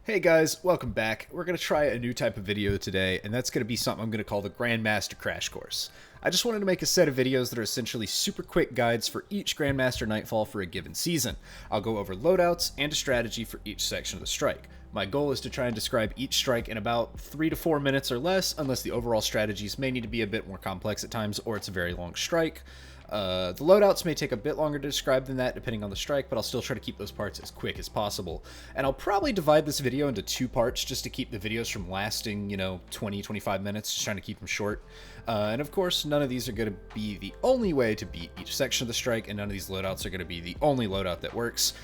Hey guys, welcome back. We're going to try a new type of video today, and that's going to be something I'm going to call the Grandmaster Crash Course. I just wanted to make a set of videos that are essentially super quick guides for each Grandmaster Nightfall for a given season. I'll go over loadouts and a strategy for each section of the strike. My goal is to try and describe each strike in about 3 to 4 minutes or less, unless the overall strategies may need to be a bit more complex at times or it's a very long strike. The loadouts may take a bit longer to describe than that depending on the strike, but I'll still try to keep those parts as quick as possible. And I'll probably divide this video into 2 parts just to keep the videos from lasting, 20-25 minutes, just trying to keep them short. And of course, none of these are going to be the only way to beat each section of the strike, and none of these loadouts are going to be the only loadout that works.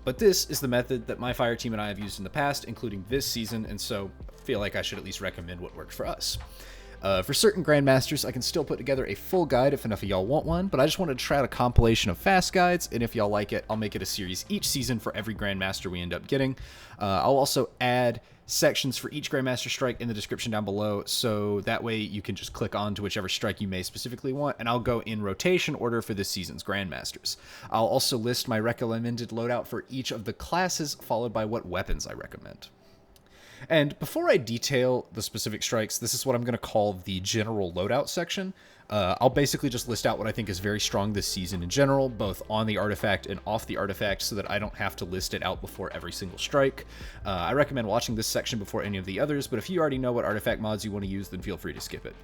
But this is the method that my fire team and I have used in the past, including this season, and so I feel like I should at least recommend what worked for us. For certain Grandmasters, I can still put together a full guide if enough of y'all want one, but I just wanted to try out a compilation of fast guides, and if y'all like it, I'll make it a series each season for every Grandmaster we end up getting. I'll also add sections for each Grandmaster strike in the description down below, so that way you can just click on to whichever strike you may specifically want, and I'll go in rotation order for this season's Grandmasters. I'll also list my recommended loadout for each of the classes, followed by what weapons I recommend. And before I detail the specific strikes, this is what I'm going to call the general loadout section. I'll basically just list out what I think is very strong this season in general, both on the artifact and off the artifact, so that I don't have to list it out before every single strike. I recommend watching this section before any of the others, but if you already know what artifact mods you want to use, then feel free to skip it.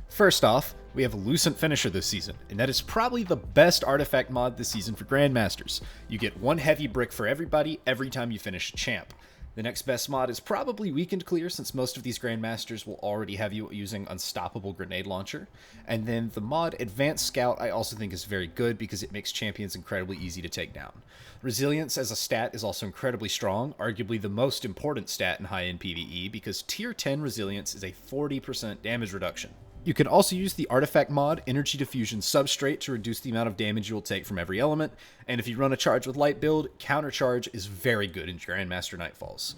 First off, we have a Lucent Finisher this season, and that is probably the best artifact mod this season for Grandmasters. You get 1 heavy brick for everybody every time you finish a champ. The next best mod is probably Weakened Clear, since most of these Grandmasters will already have you using Unstoppable Grenade Launcher. And then the mod Advanced Scout I also think is very good because it makes champions incredibly easy to take down. Resilience as a stat is also incredibly strong, arguably the most important stat in high-end PvE, because tier 10 Resilience is a 40% damage reduction. You can also use the artifact mod Energy Diffusion Substrate to reduce the amount of damage you will take from every element, and if you run a charge with light build, countercharge is very good in Grandmaster Nightfalls.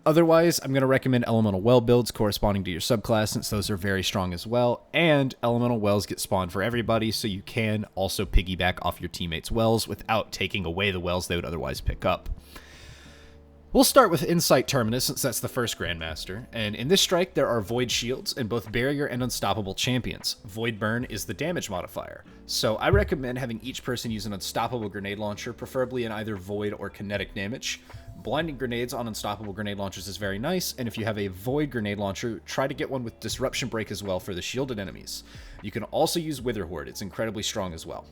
Otherwise, I'm going to recommend Elemental Well builds corresponding to your subclass, since those are very strong as well, and Elemental Wells get spawned for everybody, so you can also piggyback off your teammates' wells without taking away the wells they would otherwise pick up. We'll start with Insight Terminus, since that's the first Grandmaster, and in this strike there are Void Shields and both Barrier and Unstoppable champions. Void Burn is the damage modifier, so I recommend having each person use an Unstoppable Grenade Launcher, preferably in either Void or Kinetic damage. Blinding grenades on Unstoppable Grenade Launchers is very nice, and if you have a Void Grenade Launcher, try to get one with Disruption Break as well for the shielded enemies. You can also use Wither Horde, it's incredibly strong as well.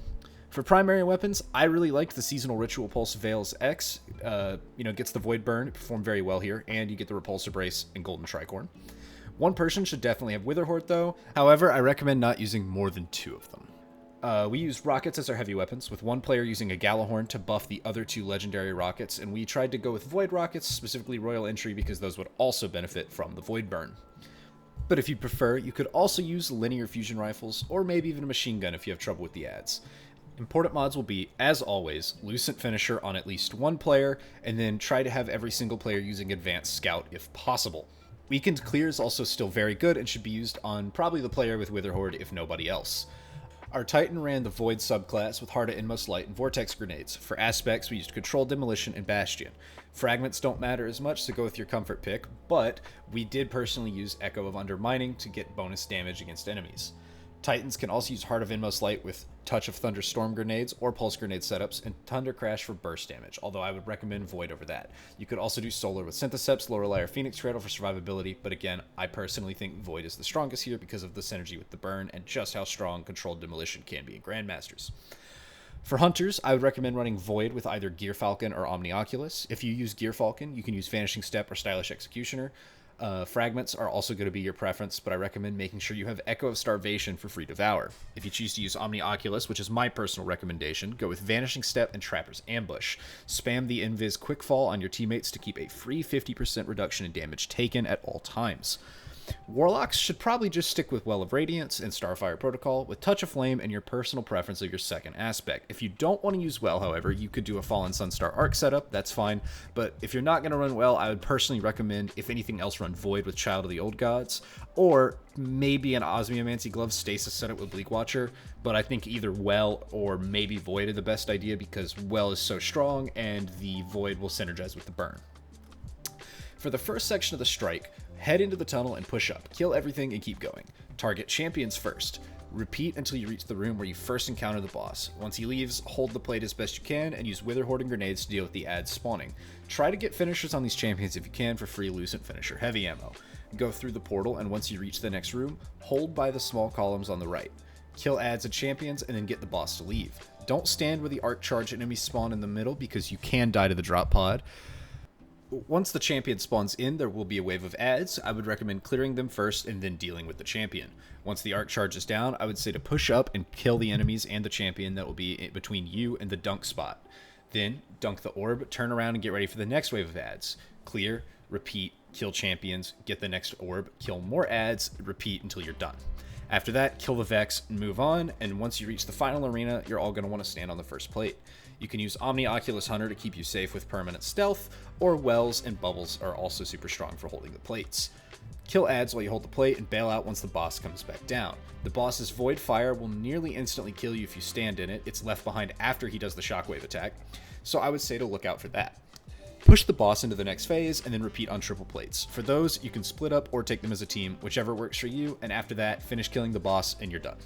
For primary weapons, I really liked the Seasonal Ritual Pulse Veils X. Gets the Void Burn, it performed very well here, and you get the Repulsor Brace and Golden Tricorn. One person should definitely have Wither Horde though, however, I recommend not using more than 2 of them. We use rockets as our heavy weapons, with one player using a Galahorn to buff the other 2 legendary rockets, and we tried to go with Void Rockets, specifically Royal Entry, because those would also benefit from the Void Burn. But if you prefer, you could also use linear fusion rifles, or maybe even a machine gun if you have trouble with the adds. Important mods will be, as always, Lucent Finisher on at least 1 player, and then try to have every single player using Advanced Scout if possible. Weakened Clear is also still very good and should be used on probably the player with Wither Horde if nobody else. Our Titan ran the Void subclass with Heart of Inmost Light and Vortex Grenades. For aspects, we used Control Demolition and Bastion. Fragments don't matter as much, so go with your comfort pick, but we did personally use Echo of Undermining to get bonus damage against enemies. Titans can also use Heart of Inmost Light with Touch of Thunderstorm grenades or Pulse grenade setups, and Thunder Crash for burst damage, although I would recommend Void over that. You could also do Solar with Syntheseps, Lorelei, or Phoenix Cradle for survivability, but again, I personally think Void is the strongest here because of the synergy with the burn and just how strong Controlled Demolition can be in Grandmasters. For Hunters, I would recommend running Void with either Gear Falcon or Omnioculus. If you use Gear Falcon, you can use Vanishing Step or Stylish Executioner. Fragments are also going to be your preference, but I recommend making sure you have Echo of Starvation for Free Devour. If you choose to use Omnioculus, which is my personal recommendation, go with Vanishing Step and Trapper's Ambush. Spam the Invis Quickfall on your teammates to keep a free 50% reduction in damage taken at all times. Warlocks should probably just stick with Well of Radiance and Starfire Protocol, with Touch of Flame and your personal preference of your second aspect. If you don't want to use Well, however, you could do a Fallen Sunstar Arc setup, that's fine, but if you're not going to run Well, I would personally recommend, if anything else, run Void with Child of the Old Gods, or maybe an Osmiomancy Glove Stasis setup with Bleak Watcher, but I think either Well or maybe Void are the best idea because Well is so strong and the Void will synergize with the Burn. For the first section of the strike, head into the tunnel and push up. Kill everything and keep going. Target champions first. Repeat until you reach the room where you first encounter the boss. Once he leaves, hold the plate as best you can and use Wither Hoarding Grenades to deal with the ads spawning. Try to get finishers on these champions if you can for free Lucent Finisher heavy ammo. Go through the portal, and once you reach the next room, hold by the small columns on the right. Kill ads and champions and then get the boss to leave. Don't stand where the arc charge enemies spawn in the middle because you can die to the drop pod. Once the champion spawns in, there will be a wave of ads. I would recommend clearing them first and then dealing with the champion. Once the arc charge is down, I would say to push up and kill the enemies and the champion that will be between you and the dunk spot. Then, dunk the orb, turn around and get ready for the next wave of ads. Clear, repeat, kill champions, get the next orb, kill more ads, repeat until you're done. After that, kill the Vex and move on, and once you reach the final arena, you're all going to want to stand on the first plate. You can use Omni Oculus Hunter to keep you safe with permanent stealth, or Wells and Bubbles are also super strong for holding the plates. Kill ads while you hold the plate and bail out once the boss comes back down. The boss's Void Fire will nearly instantly kill you if you stand in it. It's left behind after he does the shockwave attack, so I would say to look out for that. Push the boss into the next phase and then repeat on triple plates. For those, you can split up or take them as a team, whichever works for you, and after that, finish killing the boss and you're done.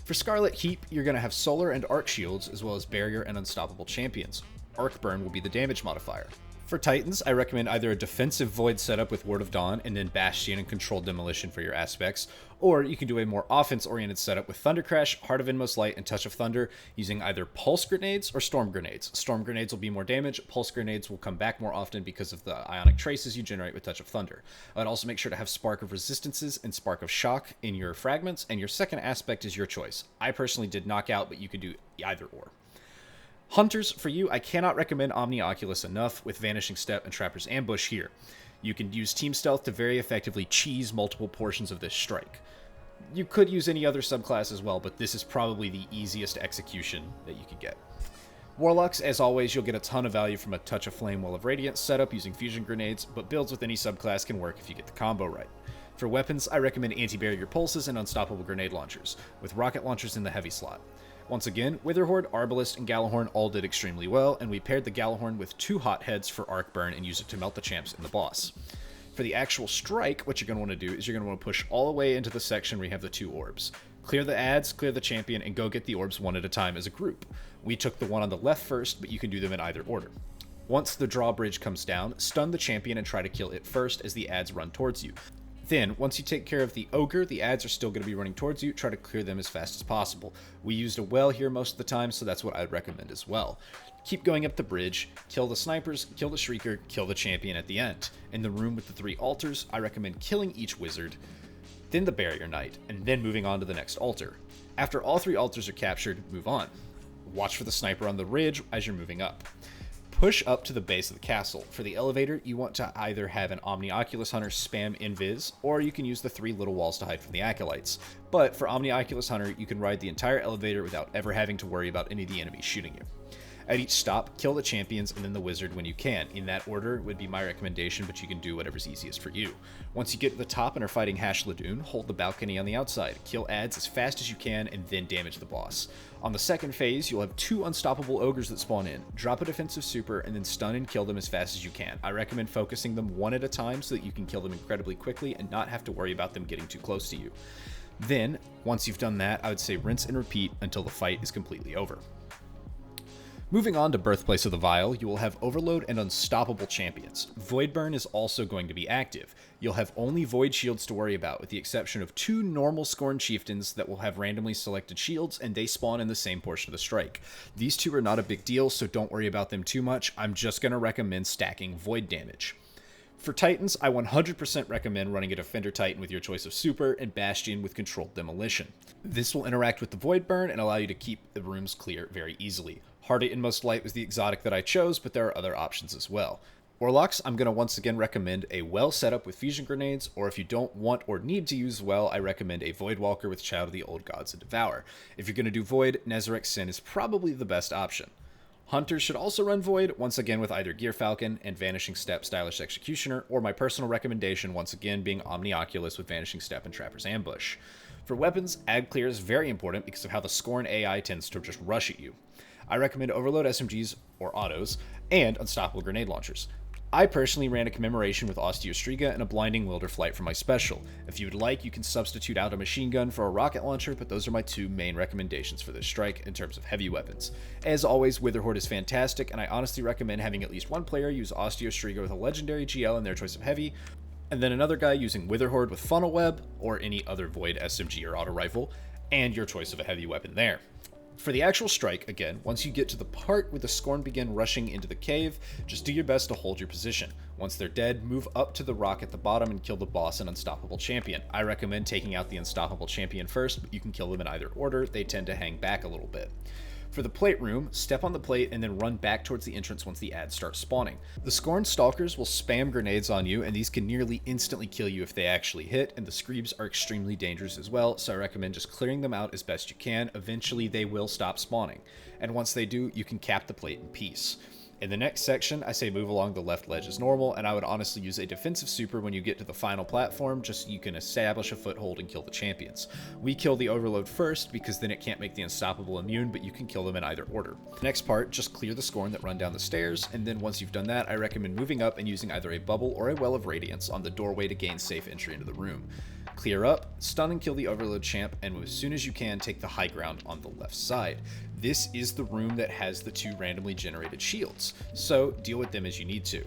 For Scarlet Heap, you're going to have Solar and Arc Shields, as well as Barrier and Unstoppable champions. Arc Burn will be the damage modifier. For Titans, I recommend either a defensive Void setup with Ward of Dawn and then Bastion and Controlled Demolition for your aspects, or you can do a more offense-oriented setup with Thunder Crash, Heart of Inmost Light, and Touch of Thunder, using either Pulse Grenades or Storm Grenades. Storm Grenades will be more damage, Pulse Grenades will come back more often because of the Ionic Traces you generate with Touch of Thunder. I'd also make sure to have Spark of Resistances and Spark of Shock in your fragments, and your second aspect is your choice. I personally did Knockout, but you can do either or. Hunters, for you, I cannot recommend Omni Oculus enough with Vanishing Step and Trapper's Ambush here. You can use Team Stealth to very effectively cheese multiple portions of this strike. You could use any other subclass as well, but this is probably the easiest execution that you could get. Warlocks, as always, you'll get a ton of value from a Touch of Flame, Wall of Radiance setup using Fusion Grenades, but builds with any subclass can work if you get the combo right. For weapons, I recommend Anti-Barrier Pulses and Unstoppable Grenade Launchers, with Rocket Launchers in the heavy slot. Once again, Witherhoard, Arbalest, and Gallahorn all did extremely well, and we paired the Gallahorn with 2 Hotheads for Arc Burn and used it to melt the champs and the boss. For the actual strike, what you're going to want to do is you're going to want to push all the way into the section where you have the 2 orbs. Clear the ads, clear the champion, and go get the orbs one at a time as a group. We took the one on the left first, but you can do them in either order. Once the drawbridge comes down, stun the champion and try to kill it first as the ads run towards you. Then, once you take care of the ogre, the ads are still going to be running towards you. Try to clear them as fast as possible. We used a well here most of the time, so that's what I'd recommend as well. Keep going up the bridge, kill the snipers, kill the shrieker, kill the champion at the end. In the room with the 3 altars, I recommend killing each wizard, then the barrier knight, and then moving on to the next altar. After all 3 altars are captured, move on. Watch for the sniper on the ridge as you're moving up. Push up to the base of the castle. For the elevator, you want to either have an Omni Oculus Hunter spam invis, or you can use the 3 little walls to hide from the acolytes. But for Omni Oculus Hunter, you can ride the entire elevator without ever having to worry about any of the enemies shooting you. At each stop, kill the champions and then the wizard when you can. In that order would be my recommendation, but you can do whatever's easiest for you. Once you get to the top and are fighting Hash Ladoon, hold the balcony on the outside. Kill ads as fast as you can and then damage the boss. On the second phase, you'll have 2 unstoppable ogres that spawn in. Drop a defensive super and then stun and kill them as fast as you can. I recommend focusing them one at a time so that you can kill them incredibly quickly and not have to worry about them getting too close to you. Then, once you've done that, I would say rinse and repeat until the fight is completely over. Moving on to Birthplace of the Vile, you will have Overload and Unstoppable champions. Void Burn is also going to be active. You'll have only Void shields to worry about, with the exception of 2 normal Scorn chieftains that will have randomly selected shields, and they spawn in the same portion of the strike. These 2 are not a big deal, so don't worry about them too much. I'm just going to recommend stacking Void damage. For Titans, I 100% recommend running a Defender Titan with your choice of Super and Bastion with Controlled Demolition. This will interact with the Void Burn and allow you to keep the rooms clear very easily. Heart of Inmost Light was the exotic that I chose, but there are other options as well. Warlocks, I'm going to once again recommend a well setup with Fusion Grenades, or if you don't want or need to use well, I recommend a Void Walker with Child of the Old Gods and Devour. If you're going to do Void, Nezarec Sin is probably the best option. Hunters should also run Void, once again with either Gear Falcon and Vanishing Step Stylish Executioner, or my personal recommendation once again being Omni Oculus with Vanishing Step and Trapper's Ambush. For weapons, Ad Clear is very important because of how the Scorn AI tends to just rush at you. I recommend Overload SMGs or autos and Unstoppable Grenade Launchers. I personally ran a commemoration with Osteostriga and a blinding Wilder flight for my special. If you would like, you can substitute out a machine gun for a rocket launcher, but those are my two main recommendations for this strike in terms of heavy weapons. As always, Witherhoard is fantastic, and I honestly recommend having at least one player use Osteostriga with a legendary GL in their choice of heavy, and then another guy using Witherhoard with funnel web or any other void SMG or auto rifle, and your choice of a heavy weapon there. For the actual strike, again, once you get to the part where the Scorn begin rushing into the cave, just do your best to hold your position. Once they're dead, move up to the rock at the bottom and kill the boss and Unstoppable Champion. I recommend taking out the Unstoppable Champion first, but you can kill them in either order. They tend to hang back a little bit. For the plate room, step on the plate and then run back towards the entrance once the ads start spawning. The Scorn Stalkers will spam grenades on you, and these can nearly instantly kill you if they actually hit, and the Screebs are extremely dangerous as well, so I recommend just clearing them out as best you can. Eventually they will stop spawning, and once they do, you can cap the plate in peace. In the next section, I say move along the left ledge as normal, and I would honestly use a defensive super when you get to the final platform, just so you can establish a foothold and kill the champions. We kill the Overload first, because then it can't make the Unstoppable immune, but you can kill them in either order. Next part, just clear the Scorn that run down the stairs, and then once you've done that, I recommend moving up and using either a bubble or a well of radiance on the doorway to gain safe entry into the room. Clear up, stun and kill the Overload champ, and as soon as you can, take the high ground on the left side. This is the room that has the two randomly generated shields, so deal with them as you need to.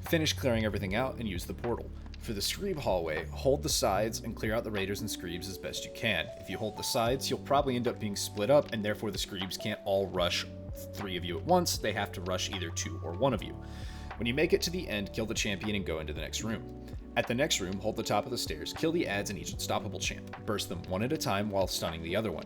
Finish clearing everything out and use the portal. For the Screeb hallway, hold the sides and clear out the Raiders and Screebs as best you can. If you hold the sides, you'll probably end up being split up, and therefore the Screebs can't all rush 3 of you at once. They have to rush either 2 or 1 of you. When you make it to the end, kill the champion and go into the next room. At the next room, hold the top of the stairs, kill the ads in each Unstoppable champ, burst them one at a time while stunning the other one.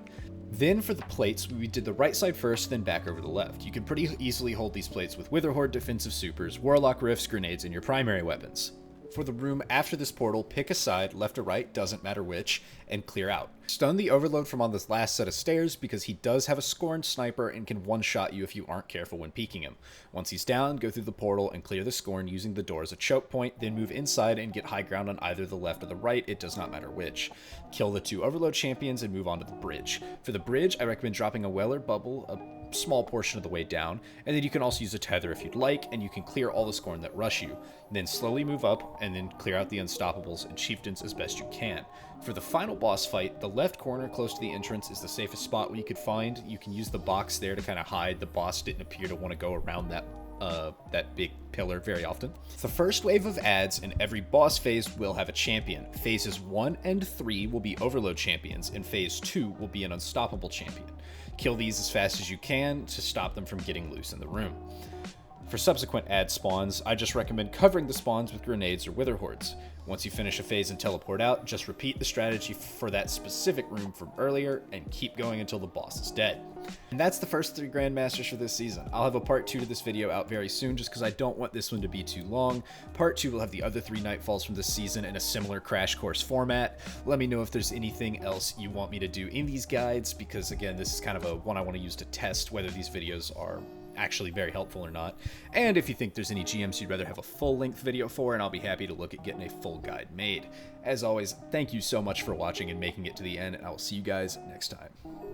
Then for the plates, we did the right side first, then back over the left. You can pretty easily hold these plates with Witherhoard defensive supers, Warlock rifts, grenades, and your primary weapons. For the room after this portal, pick a side, left or right, doesn't matter which, and clear out. Stun the Overload from on this last set of stairs because he does have a Scorn sniper and can one-shot you if you aren't careful when peeking him. Once he's down, go through the portal and clear the Scorn using the door as a choke point, then move inside and get high ground on either the left or the right, it does not matter which. Kill the 2 Overload champions and move on to the bridge. For the bridge, I recommend dropping a well or bubble, a small portion of the way down, and then you can also use a tether if you'd like, and you can clear all the Scorn that rush you. Then slowly move up and then clear out the Unstoppables and Chieftains as best you can. For the final boss fight, the left corner close to the entrance is the safest spot you could find. You can use the box there to kind of hide. The boss didn't appear to want to go around that big pillar very often. The first wave of ads in every boss phase will have a champion. Phases 1 and 3 will be Overload champions, and phase 2 will be an Unstoppable champion. Kill these as fast as you can to stop them from getting loose in the room. For subsequent ad spawns, I just recommend covering the spawns with grenades or Witherhoards. Once you finish a phase and teleport out, just repeat the strategy for that specific room from earlier and keep going until the boss is dead. And that's the first 3 Grandmasters for this season. I'll have a part 2 to this video out very soon just because I don't want this one to be too long. Part 2 will have the other 3 Nightfalls from this season in a similar Crash Course format. Let me know if there's anything else you want me to do in these guides, because again, this is kind of a one I want to use to test whether these videos are actually very helpful or not. And if you think there's any GMs you'd rather have a full-length video for, and I'll be happy to look at getting a full guide made. As always, thank you so much for watching and making it to the end, and I will see you guys next time.